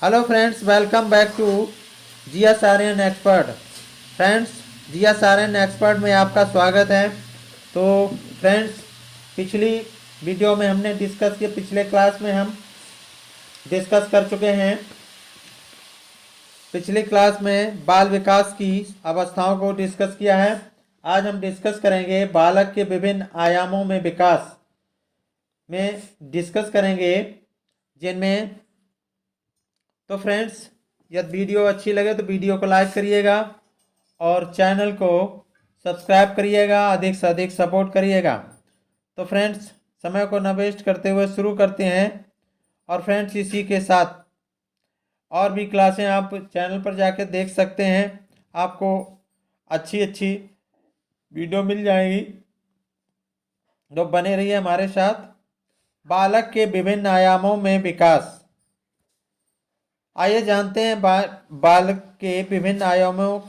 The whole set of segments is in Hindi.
Hello friends, welcome back to GS Aryan expert. Friends, GS Aryan expert में आपका स्वागत है। तो फ्रेंड्स, पिछली वीडियो में हमने डिस्कस किया, पिछले क्लास में हम डिस्कस कर चुके हैं। पिछली क्लास में बाल विकास की अवस्थाओं को डिस्कस किया है। आज हम डिस्कस करेंगे बालक के विभिन्न आयामों में विकास में डिस्कस करेंगे, जिनमें तो फ्रेंड्स, यदि वीडियो अच्छी लगे तो वीडियो को लाइक करिएगा और चैनल को सब्सक्राइब करिएगा, अधिक से अधिक सपोर्ट करिएगा। तो फ्रेंड्स, समय को न वेस्ट करते हुए शुरू करते हैं। और फ्रेंड्स, इसी के साथ और भी क्लासें आप चैनल पर जाकर देख सकते हैं। आपको अच्छी अच्छी वीडियो मिल जाएगी, तो बने रहिए हमारे साथ। बालक के विभिन्न आयामों में विकास। आइए जानते हैं बालक के विभिन्न आयामों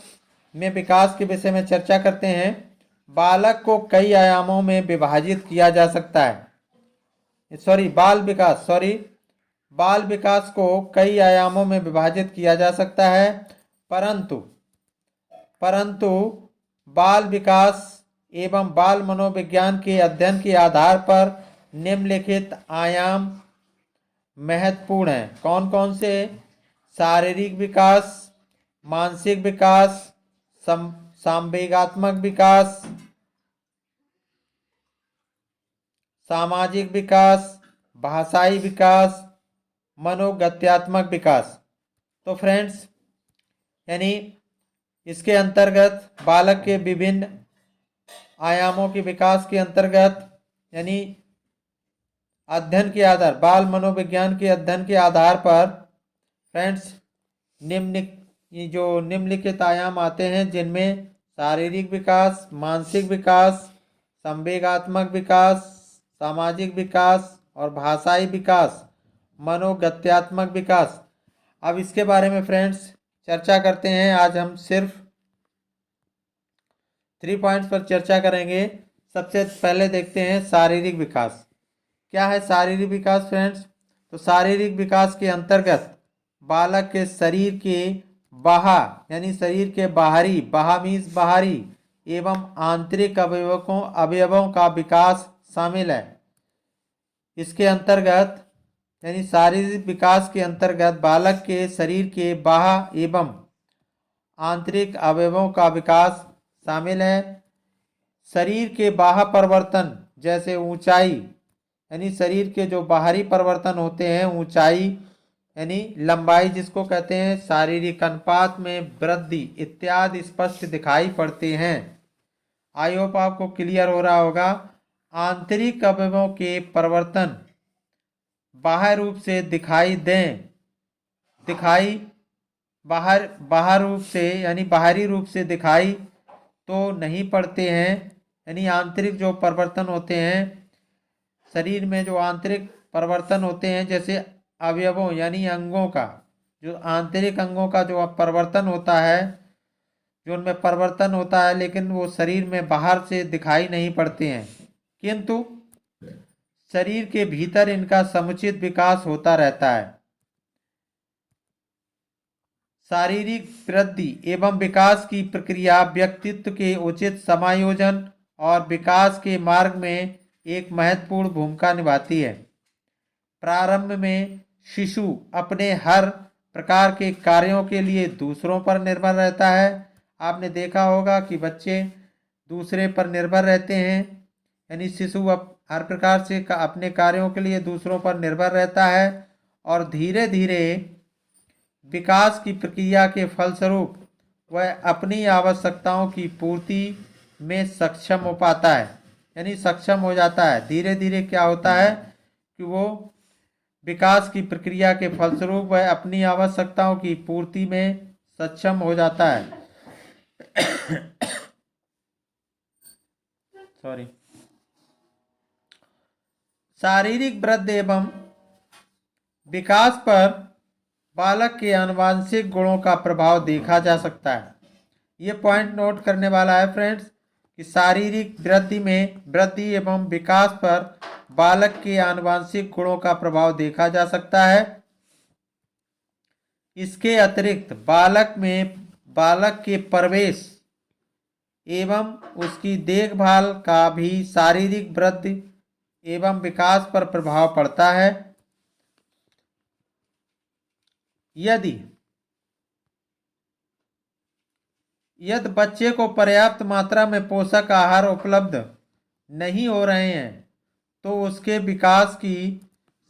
में विकास के विषय में चर्चा करते हैं। बालक को कई आयामों में विभाजित किया जा सकता है। बाल विकास को कई आयामों में विभाजित किया जा सकता है, परंतु बाल विकास एवं बाल मनोविज्ञान के अध्ययन के आधार पर निम्नलिखित आयाम महत्वपूर्ण हैं। कौन कौन से? शारीरिक विकास, मानसिक विकास, संवेगात्मक विकास, सामाजिक विकास, भाषाई विकास, मनोगत्यात्मक विकास। तो फ्रेंड्स, यानी इसके अंतर्गत बालक के विभिन्न आयामों के विकास के अंतर्गत, यानी अध्ययन के आधार, बाल मनोविज्ञान के अध्ययन के आधार पर फ्रेंड्स निम्नलिखित आयाम आते हैं, जिनमें शारीरिक विकास, मानसिक विकास, संवेगात्मक विकास, सामाजिक विकास और भाषाई विकास, मनोगत्यात्मक विकास। अब इसके बारे में फ्रेंड्स चर्चा करते हैं। आज हम सिर्फ 3 पॉइंट्स पर चर्चा करेंगे। सबसे पहले देखते हैं शारीरिक विकास। क्या है शारीरिक विकास फ्रेंड्स? तो शारीरिक विकास के अंतर्गत बालक के शरीर के यानी शरीर के बाहरी एवं आंतरिक अवयवों का विकास शामिल है। इसके अंतर्गत, यानी शारीरिक विकास के अंतर्गत बालक के शरीर के बाह्य एवं आंतरिक अवयवों का विकास शामिल है। शरीर के बाह्य परिवर्तन जैसे ऊंचाई, यानी शरीर के जो बाहरी परिवर्तन होते हैं, ऊंचाई यानी लंबाई जिसको कहते हैं, शारीरिक अनुपात में वृद्धि इत्यादि स्पष्ट दिखाई पड़ते हैं। आई होप आपको क्लियर हो रहा होगा। आंतरिक अवयवों के परिवर्तन बाह्य रूप से बाहरी रूप से दिखाई तो नहीं पड़ते हैं। यानी आंतरिक जो परिवर्तन होते हैं, शरीर में जो आंतरिक परिवर्तन होते हैं, जैसे अवयवों यानी अंगों का, जो आंतरिक अंगों का जो परिवर्तन होता है, जो उनमें परिवर्तन होता है, लेकिन वो शरीर में बाहर से दिखाई नहीं पड़ते हैं, किंतु शरीर के भीतर इनका समुचित विकास होता रहता है। शारीरिक वृद्धि एवं विकास की प्रक्रिया व्यक्तित्व के उचित समायोजन और विकास के मार्ग में एक महत्वपूर्ण भूमिका निभाती है। प्रारंभ में शिशु अपने हर प्रकार के कार्यों के लिए दूसरों पर निर्भर रहता है। आपने देखा होगा कि बच्चे दूसरे पर निर्भर रहते हैं, यानी शिशु हर प्रकार से अपने कार्यों के लिए दूसरों पर निर्भर रहता है और धीरे धीरे विकास की प्रक्रिया के फलस्वरूप वह अपनी आवश्यकताओं की पूर्ति में सक्षम हो पाता है, यानी सक्षम हो जाता है। धीरे धीरे क्या होता है कि वो विकास की प्रक्रिया के फलस्वरूप वह अपनी आवश्यकताओं की पूर्ति में सक्षम हो जाता है। शारीरिक वृद्धि एवं विकास पर बालक के आनुवंशिक गुणों का प्रभाव देखा जा सकता है। ये पॉइंट नोट करने वाला है फ्रेंड्स कि शारीरिक वृद्धि एवं विकास पर बालक के आनुवंशिक गुणों का प्रभाव देखा जा सकता है। इसके अतिरिक्त बालक के प्रवेश एवं उसकी देखभाल का भी शारीरिक वृद्धि एवं विकास पर प्रभाव पड़ता है। यदि बच्चे को पर्याप्त मात्रा में पोषक आहार उपलब्ध नहीं हो रहे हैं तो उसके विकास की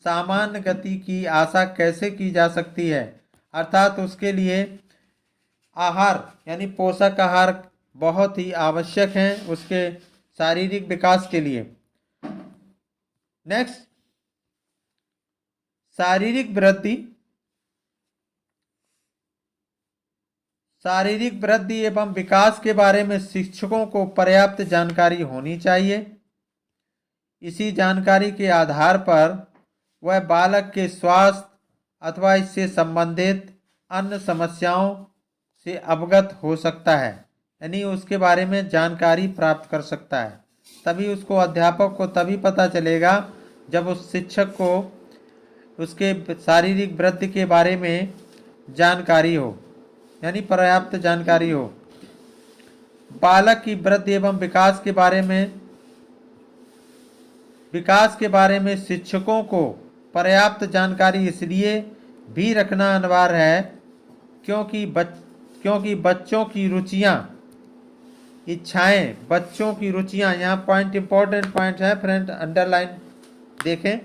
सामान्य गति की आशा कैसे की जा सकती है। अर्थात उसके लिए आहार यानी पोषक आहार बहुत ही आवश्यक है उसके शारीरिक विकास के लिए। नेक्स्ट, शारीरिक वृद्धि एवं विकास के बारे में शिक्षकों को पर्याप्त जानकारी होनी चाहिए। इसी जानकारी के आधार पर वह बालक के स्वास्थ्य अथवा इससे संबंधित अन्य समस्याओं से अवगत हो सकता है, यानी उसके बारे में जानकारी प्राप्त कर सकता है। तभी उसको अध्यापक को तभी पता चलेगा जब उस शिक्षक को उसके शारीरिक वृद्धि के बारे में जानकारी हो, यानी पर्याप्त जानकारी हो। बालक की वृद्धि एवं विकास के बारे में शिक्षकों को पर्याप्त जानकारी इसलिए भी रखना अनिवार्य है क्योंकि बच्चों की रुचियां इच्छाएं यहाँ पॉइंट इंपॉर्टेंट पॉइंट है फ्रेंड, अंडरलाइन देखें।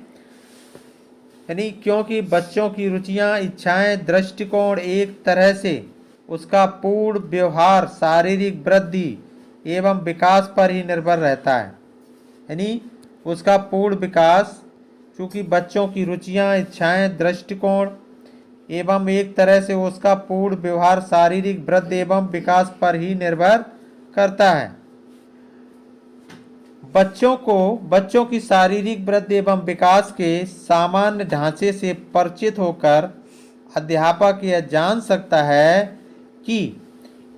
यानी क्योंकि बच्चों की रुचियां इच्छाएं दृष्टिकोण एक तरह से उसका पूर्ण व्यवहार शारीरिक वृद्धि एवं विकास पर ही निर्भर रहता है। यानी उसका पूर्ण विकास, चूँकि बच्चों की रुचियां इच्छाएं दृष्टिकोण एवं एक तरह से उसका पूर्ण व्यवहार शारीरिक वृद्धि एवं विकास पर ही निर्भर करता है। बच्चों की शारीरिक वृद्धि एवं विकास के सामान्य ढांचे से परिचित होकर अध्यापक यह जान सकता है कि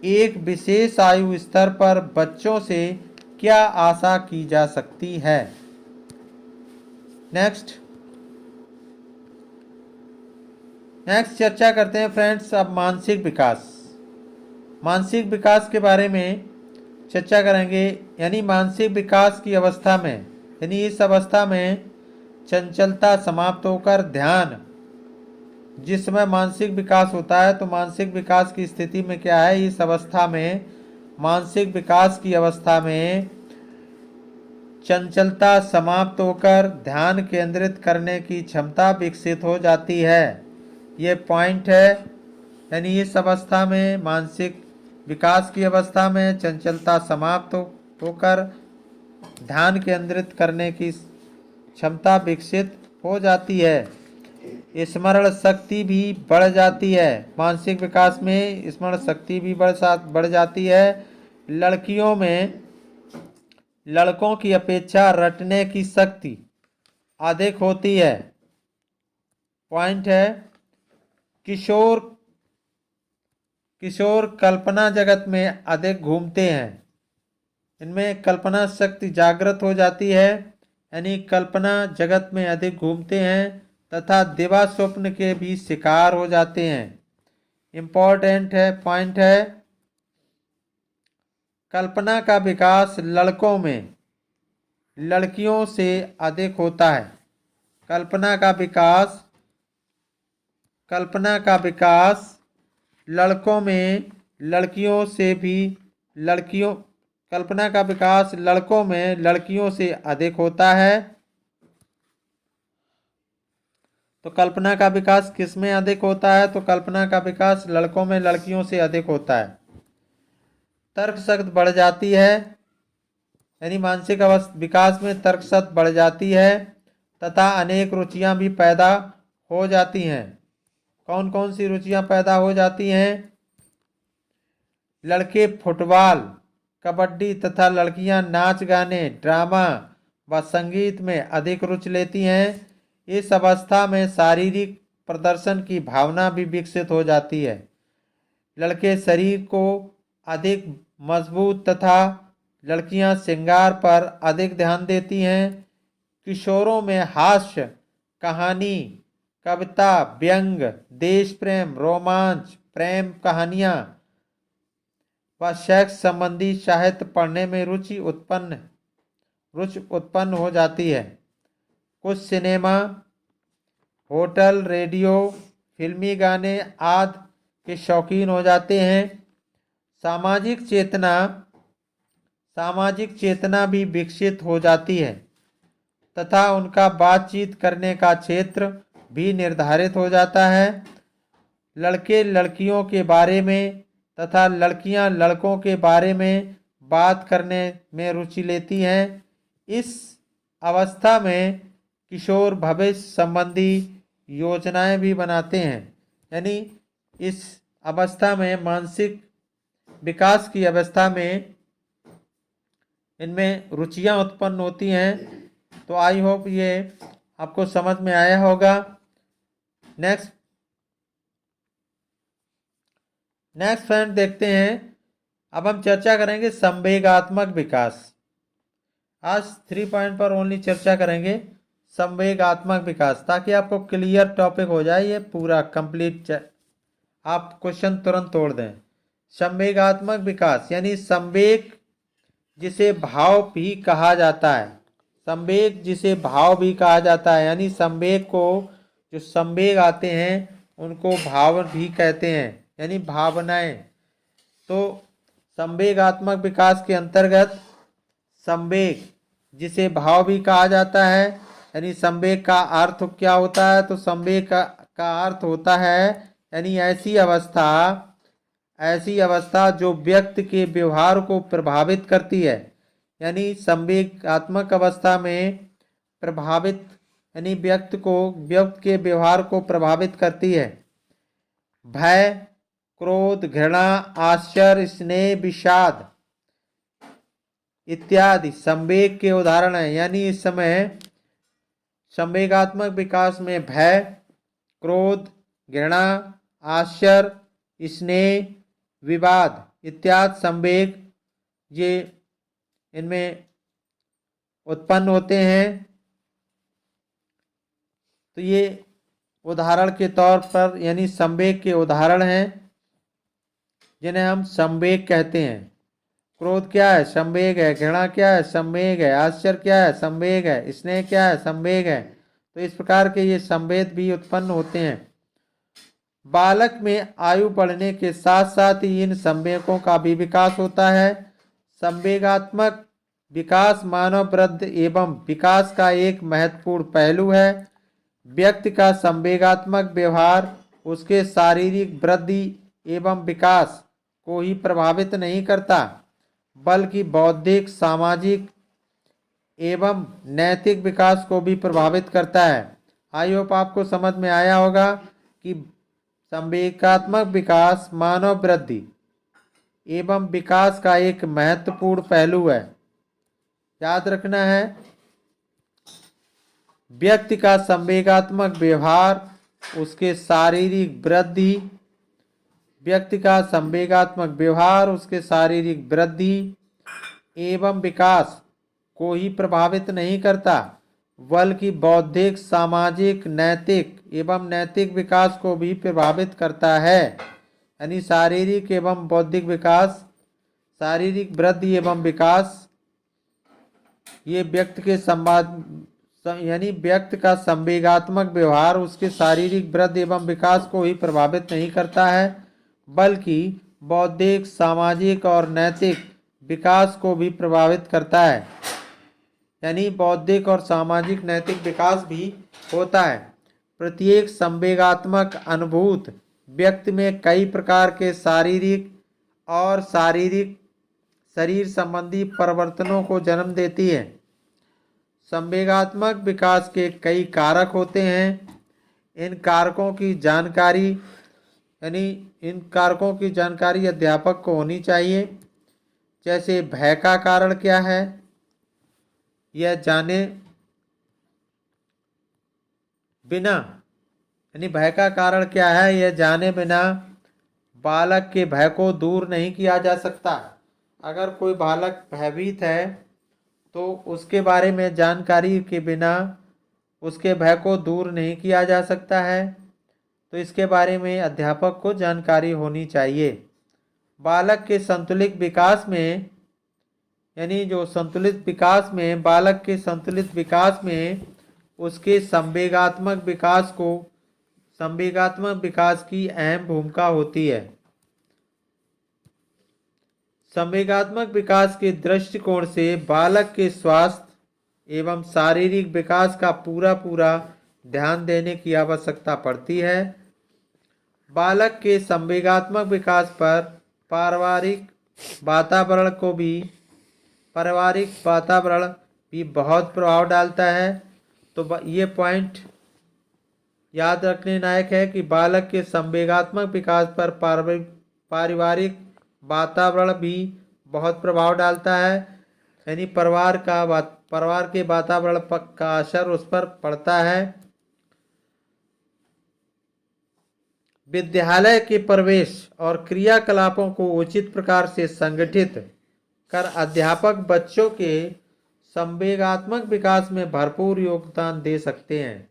एक विशेष आयु स्तर पर बच्चों से क्या आशा की जा सकती है। नेक्स्ट चर्चा करते हैं फ्रेंड्स अब मानसिक विकास के बारे में चर्चा करेंगे। यानी मानसिक विकास की अवस्था में, यानी इस अवस्था में चंचलता समाप्त होकर ध्यान, जिस समय मानसिक विकास होता है तो मानसिक विकास की स्थिति में क्या है, इस अवस्था में मानसिक विकास की अवस्था में चंचलता समाप्त होकर ध्यान केंद्रित करने की क्षमता विकसित हो जाती है। ये पॉइंट है। यानी इस अवस्था में मानसिक विकास की अवस्था में चंचलता समाप्त होकर ध्यान केंद्रित करने की क्षमता विकसित हो जाती है। स्मरण शक्ति भी बढ़ जाती है। मानसिक विकास में स्मरण शक्ति भी बढ़ जाती है। लड़कियों में लड़कों की अपेक्षा रटने की शक्ति अधिक होती है। पॉइंट है, किशोर कल्पना जगत में अधिक घूमते हैं। इनमें कल्पना शक्ति जागृत हो जाती है, यानी कल्पना जगत में अधिक घूमते हैं तथा दिवा स्वप्न के भी शिकार हो जाते हैं। इम्पोर्टेंट है पॉइंट है, कल्पना का विकास लड़कों में लड़कियों से अधिक होता है। कल्पना का विकास लड़कों में लड़कियों से भी कल्पना का विकास लड़कों में लड़कियों से अधिक होता है। तो कल्पना का विकास किस में अधिक होता है, तो कल्पना का विकास लड़कों में लड़कियों से अधिक होता है। तर्क शक्ति बढ़ जाती है, यानी मानसिक विकास में तर्क शक्ति बढ़ जाती है तथा अनेक रुचियां भी पैदा हो जाती हैं। कौन कौन सी रुचियां पैदा हो जाती हैं? लड़के फुटबॉल, कबड्डी तथा लड़कियां नाच गाने, ड्रामा व संगीत में अधिक रुचि लेती हैं। इस अवस्था में शारीरिक प्रदर्शन की भावना भी विकसित हो जाती है। लड़के शरीर को अधिक मजबूत तथा लड़कियां श्रृंगार पर अधिक ध्यान देती हैं। किशोरों में हास्य, कहानी कविता, व्यंग, देश प्रेम, रोमांच, प्रेम कहानियां व सेक्स संबंधी साहित्य पढ़ने में रुचि उत्पन्न हो जाती है। कुछ सिनेमा, होटल, रेडियो, फिल्मी गाने आदि के शौकीन हो जाते हैं। सामाजिक चेतना भी विकसित हो जाती है तथा उनका बातचीत करने का क्षेत्र भी निर्धारित हो जाता है। लड़के लड़कियों के बारे में तथा लड़कियां लड़कों के बारे में बात करने में रुचि लेती हैं। इस अवस्था में किशोर भविष्य संबंधी योजनाएं भी बनाते हैं। यानी इस अवस्था में, मानसिक विकास की अवस्था में, इनमें रुचियां उत्पन्न होती हैं। तो आई होप ये आपको समझ में आया होगा। नेक्स्ट फ्रेंड देखते हैं। अब हम चर्चा करेंगे संवेगात्मक विकास। आज 3 पॉइंट पर ओनली चर्चा करेंगे संवेगात्मक विकास, ताकि आपको क्लियर टॉपिक हो जाए, ये पूरा कंप्लीट, आप क्वेश्चन तुरंत तोड़ दें। संवेगात्मक विकास यानी संवेग जिसे भाव भी कहा जाता है। संवेग जिसे भाव भी कहा जाता है, यानी संवेग को, जो संवेग आते हैं उनको भाव भी कहते हैं, यानी भावनाएं। तो संवेगात्मक विकास के अंतर्गत संवेग जिसे भाव भी कहा जाता है, यानी संवेग का अर्थ क्या होता है? तो संवेग का अर्थ होता है यानी ऐसी अवस्था जो व्यक्ति के व्यवहार को प्रभावित करती है। यानी संवेगात्मक अवस्था में प्रभावित, यानी व्यक्ति के व्यवहार को प्रभावित करती है। भय, क्रोध, घृणा, आश्चर्य, स्नेह, विषाद इत्यादि संवेग के उदाहरण हैं। यानी इस समय संवेगात्मक विकास में भय, क्रोध, घृणा, आश्चर्य, स्नेह, विवाद इत्यादि संवेग ये इनमें उत्पन्न होते हैं। तो ये उदाहरण के तौर पर, यानी संवेग के उदाहरण हैं जिन्हें हम संवेग कहते हैं। क्रोध क्या है? संवेग है। घृणा क्या है? संवेग है। आश्चर्य क्या है? संवेग है। स्नेह क्या है? संवेग है। तो इस प्रकार के ये संवेग भी उत्पन्न होते हैं। बालक में आयु बढ़ने के साथ साथ ही इन संवेगों का भी विकास होता है। संवेगात्मक विकास मानव वृद्धि एवं विकास का एक महत्वपूर्ण पहलू है। व्यक्ति का संवेगात्मक व्यवहार उसके शारीरिक वृद्धि एवं विकास को ही प्रभावित नहीं करता, बल्कि बौद्धिक, सामाजिक एवं नैतिक विकास को भी प्रभावित करता है। आई होप आपको समझ में आया होगा कि संवेगात्मक विकास मानव वृद्धि एवं विकास का एक महत्वपूर्ण पहलू है। याद रखना है, व्यक्ति का संवेगात्मक व्यवहार उसके शारीरिक वृद्धि, एवं विकास को ही प्रभावित नहीं करता, बल्कि बौद्धिक, सामाजिक, नैतिक विकास को भी प्रभावित करता है। यानी शारीरिक एवं बौद्धिक विकास, शारीरिक वृद्धि एवं विकास ये व्यक्ति का संवेगात्मक व्यवहार उसके शारीरिक वृद्धि एवं विकास को ही प्रभावित नहीं करता है, बल्कि बौद्धिक, सामाजिक और नैतिक विकास को भी प्रभावित करता है। यानी बौद्धिक और सामाजिक नैतिक विकास भी होता है। प्रत्येक संवेगात्मक अनुभूति व्यक्ति में कई प्रकार के शारीरिक शरीर संबंधी परिवर्तनों को जन्म देती है। संवेगात्मक विकास के कई कारक होते हैं। इन कारकों की जानकारी अध्यापक को होनी चाहिए। जैसे भय का कारण क्या है, यह जाने बिना, यानी भय का कारण क्या है, यह जाने बिना बालक के भय को दूर नहीं किया जा सकता। अगर कोई बालक भयभीत है तो उसके बारे में जानकारी के बिना उसके भय को दूर नहीं किया जा सकता है, तो इसके बारे में अध्यापक को जानकारी होनी चाहिए। बालक के संतुलित विकास में, यानी जो संतुलित विकास में, बालक के संतुलित विकास में उसके संवेगात्मक विकास की अहम भूमिका होती है। संवेगात्मक विकास के दृष्टिकोण से बालक के स्वास्थ्य एवं शारीरिक विकास का पूरा ध्यान देने की आवश्यकता पड़ती है। बालक के संवेगात्मक विकास पर पारिवारिक वातावरण भी बहुत प्रभाव डालता है। तो ये पॉइंट याद रखने लायक है कि बालक के संवेगात्मक विकास पर पारिवारिक वातावरण भी बहुत प्रभाव डालता है, यानी परिवार के वातावरण का असर उस पर पड़ता है। विद्यालय के प्रवेश और क्रियाकलापों को उचित प्रकार से संगठित कर अध्यापक बच्चों के संवेगात्मक विकास में भरपूर योगदान दे सकते हैं।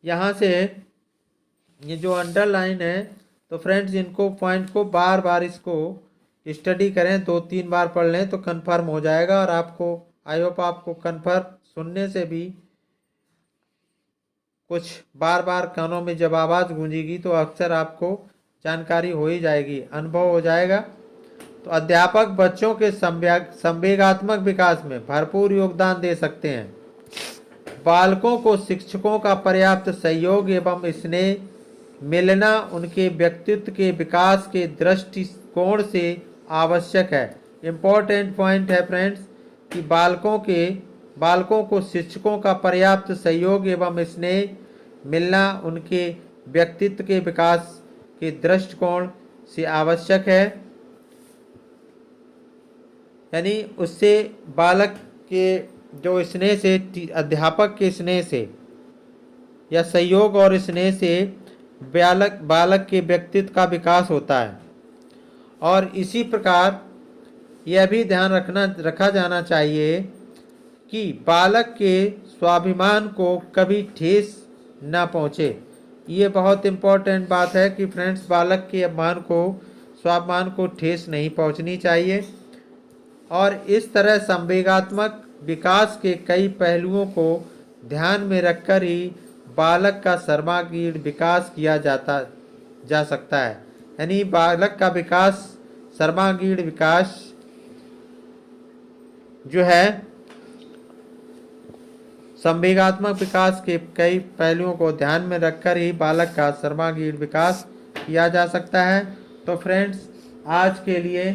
यहाँ से ये जो अंडरलाइन है, तो फ्रेंड्स इनको पॉइंट को बार बार इसको स्टडी करें, 2-3 बार पढ़ लें तो कंफर्म हो जाएगा। और आपको आई होप आपको कंफर्म सुनने से भी कुछ बार बार कानों में जब आवाज़ गूंजेगी तो अक्सर आपको जानकारी हो ही जाएगी, अनुभव हो जाएगा। तो अध्यापक बच्चों के संवेगात्मक विकास में भरपूर योगदान दे सकते हैं। बालकों को शिक्षकों का पर्याप्त सहयोग एवं स्नेह मिलना उनके व्यक्तित्व के विकास के दृष्टिकोण से आवश्यक है। इम्पोर्टेंट पॉइंट है फ्रेंड्स कि बालकों को शिक्षकों का पर्याप्त सहयोग एवं स्नेह मिलना उनके व्यक्तित्व के विकास के दृष्टिकोण से आवश्यक है। यानी उससे बालक के जो स्नेह से, अध्यापक के स्नेह से या सहयोग और स्नेह से बालक के व्यक्तित्व का विकास होता है। और इसी प्रकार यह भी ध्यान रखा जाना चाहिए कि बालक के स्वाभिमान को कभी ठेस ना पहुँचे। ये बहुत इम्पोर्टेंट बात है कि फ्रेंड्स बालक के स्वाभिमान को ठेस नहीं पहुँचनी चाहिए। और इस तरह संवेगात्मक विकास के कई पहलुओं को ध्यान में रखकर ही बालक का सर्वांगीण विकास किया जा सकता है। यानी बालक का सर्वांगीण विकास जो है, संवेगात्मक विकास के कई पहलुओं को ध्यान में रखकर ही बालक का सर्वांगीण विकास किया जा सकता है। तो फ्रेंड्स आज के लिए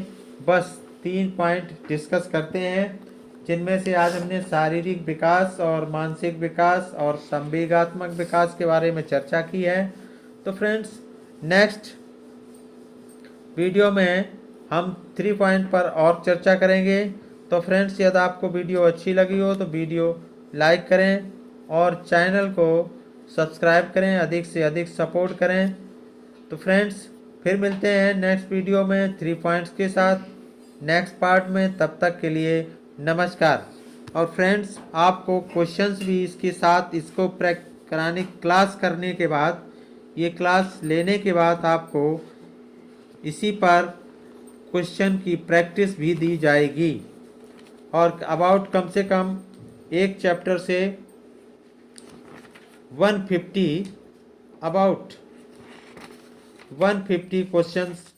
बस 3 पॉइंट डिस्कस करते हैं, जिनमें से आज हमने शारीरिक विकास और मानसिक विकास और संवेगात्मक विकास के बारे में चर्चा की है। तो फ्रेंड्स नेक्स्ट वीडियो में हम 3 पॉइंट पर और चर्चा करेंगे। तो फ्रेंड्स यदि आपको वीडियो अच्छी लगी हो तो वीडियो लाइक करें और चैनल को सब्सक्राइब करें, अधिक से अधिक सपोर्ट करें। तो फ्रेंड्स फिर मिलते हैं नेक्स्ट वीडियो में 3 पॉइंट्स के साथ नेक्स्ट पार्ट में। तब तक के लिए नमस्कार। और फ्रेंड्स आपको क्वेश्चंस भी इसके साथ इसको क्लास करने के बाद, ये क्लास लेने के बाद आपको इसी पर क्वेश्चन की प्रैक्टिस भी दी जाएगी। और अबाउट कम से कम एक चैप्टर से 150 क्वेश्चंस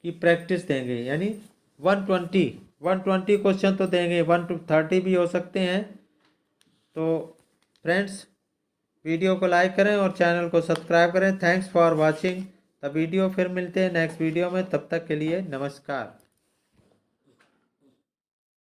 की प्रैक्टिस देंगे। यानी 120 क्वेश्चन तो देंगे, 1 to 30 भी हो सकते हैं। तो फ्रेंड्स वीडियो को लाइक करें और चैनल को सब्सक्राइब करें। Thanks for watching the video. फिर मिलते हैं नेक्स्ट वीडियो में, तब तक के लिए नमस्कार।